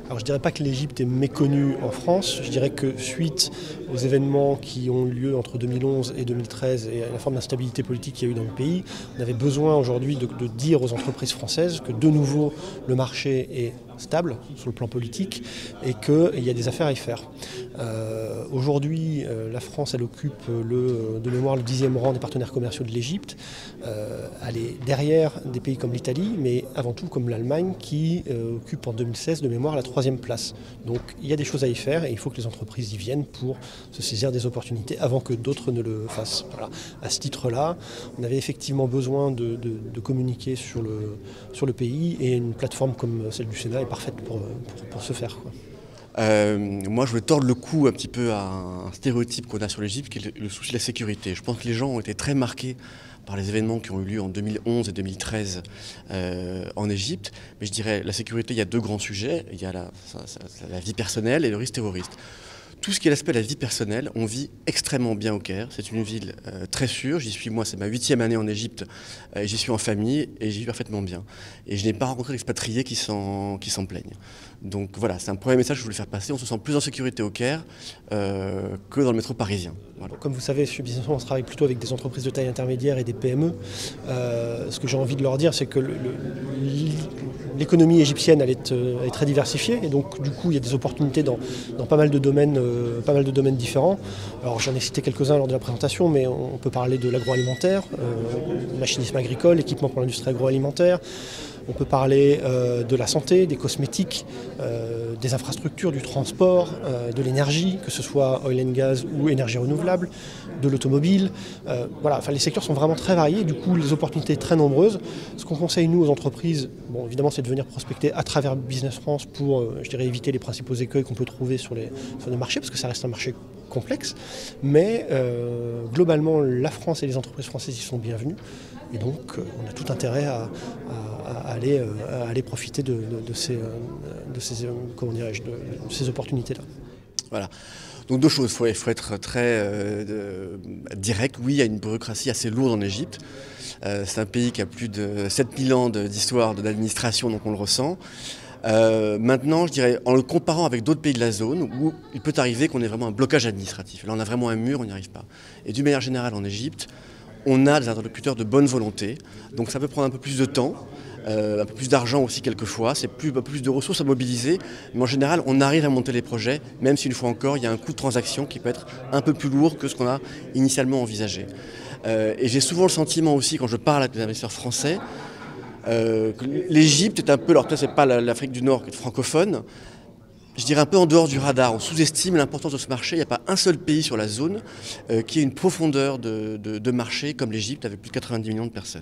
Alors je ne dirais pas que l'Égypte est méconnue en France, je dirais que suite aux événements qui ont eu lieu entre 2011 et 2013 et à la forme d'instabilité politique qu'il y a eu dans le pays, on avait besoin aujourd'hui de dire aux entreprises françaises que de nouveau le marché est stable sur le plan politique et qu'il y a des affaires à y faire. Aujourd'hui, la France elle occupe de mémoire le 10e rang des partenaires commerciaux de l'Égypte. Elle est derrière des pays comme l'Italie, mais avant tout comme l'Allemagne qui occupe en 2016 de mémoire la 3e place. Donc il y a des choses à y faire et il faut que les entreprises y viennent pour se saisir des opportunités avant que d'autres ne le fassent. Voilà. À ce titre-là, on avait effectivement besoin de communiquer sur le pays et une plateforme comme celle du Sénat est parfaite pour ce faire, quoi. Moi, je voulais tordre le cou un petit peu à un stéréotype qu'on a sur l'Égypte, qui est le souci de la sécurité. Je pense que les gens ont été très marqués par les événements qui ont eu lieu en 2011 et 2013 en Égypte. Mais je dirais, la sécurité, il y a deux grands sujets. Il y a la vie personnelle et le risque terroriste. Tout ce qui est l'aspect de la vie personnelle, on vit extrêmement bien au Caire. C'est une ville très sûre. J'y suis, moi, c'est ma 8e année en Égypte. J'y suis en famille et j'y vis parfaitement bien. Et je n'ai pas rencontré d'expatriés qui s'en plaignent. Donc voilà, c'est un premier message que je voulais faire passer. On se sent plus en sécurité au Caire que dans le métro parisien. Voilà. Comme vous savez, chez Business France, on travaille plutôt avec des entreprises de taille intermédiaire et des PME. Ce que j'ai envie de leur dire, c'est que l'économie égyptienne elle est très diversifiée et donc du coup il y a des opportunités dans pas mal de domaines différents. Alors j'en ai cité quelques-uns lors de la présentation, mais on peut parler de l'agroalimentaire, machinisme agricole, équipement pour l'industrie agroalimentaire. On peut parler de la santé, des cosmétiques, des infrastructures, du transport, de l'énergie, que ce soit oil and gas ou énergie renouvelable, de l'automobile. Voilà, enfin, les secteurs sont vraiment très variés, du coup les opportunités très nombreuses. Ce qu'on conseille nous aux entreprises, bon, évidemment c'est de venir prospecter à travers Business France pour je dirais, éviter les principaux écueils qu'on peut trouver sur les marchés, parce que ça reste un marché complexe. Mais globalement, la France et les entreprises françaises y sont bienvenues. Et donc on a tout intérêt à aller profiter de ces opportunités-là. Voilà. Donc deux choses, il faut être très direct. Oui, il y a une bureaucratie assez lourde en Égypte. C'est un pays qui a plus de 7000 ans d'histoire d'administration, donc on le ressent. Maintenant, je dirais, en le comparant avec d'autres pays de la zone, où il peut arriver qu'on ait vraiment un blocage administratif. Là, on a vraiment un mur, on n'y arrive pas. Et d'une manière générale, en Égypte, on a des interlocuteurs de bonne volonté. Donc ça peut prendre un peu plus de temps. Un peu plus d'argent aussi quelquefois, c'est un peu plus de ressources à mobiliser, mais en général on arrive à monter les projets, même si une fois encore il y a un coût de transaction qui peut être un peu plus lourd que ce qu'on a initialement envisagé. Et j'ai souvent le sentiment aussi quand je parle avec des investisseurs français, que l'Égypte est un peu, alors peut-être c'est pas l'Afrique du Nord qui est francophone, je dirais un peu en dehors du radar, on sous-estime l'importance de ce marché, il n'y a pas un seul pays sur la zone qui ait une profondeur de marché comme l'Égypte avec plus de 90 millions de personnes.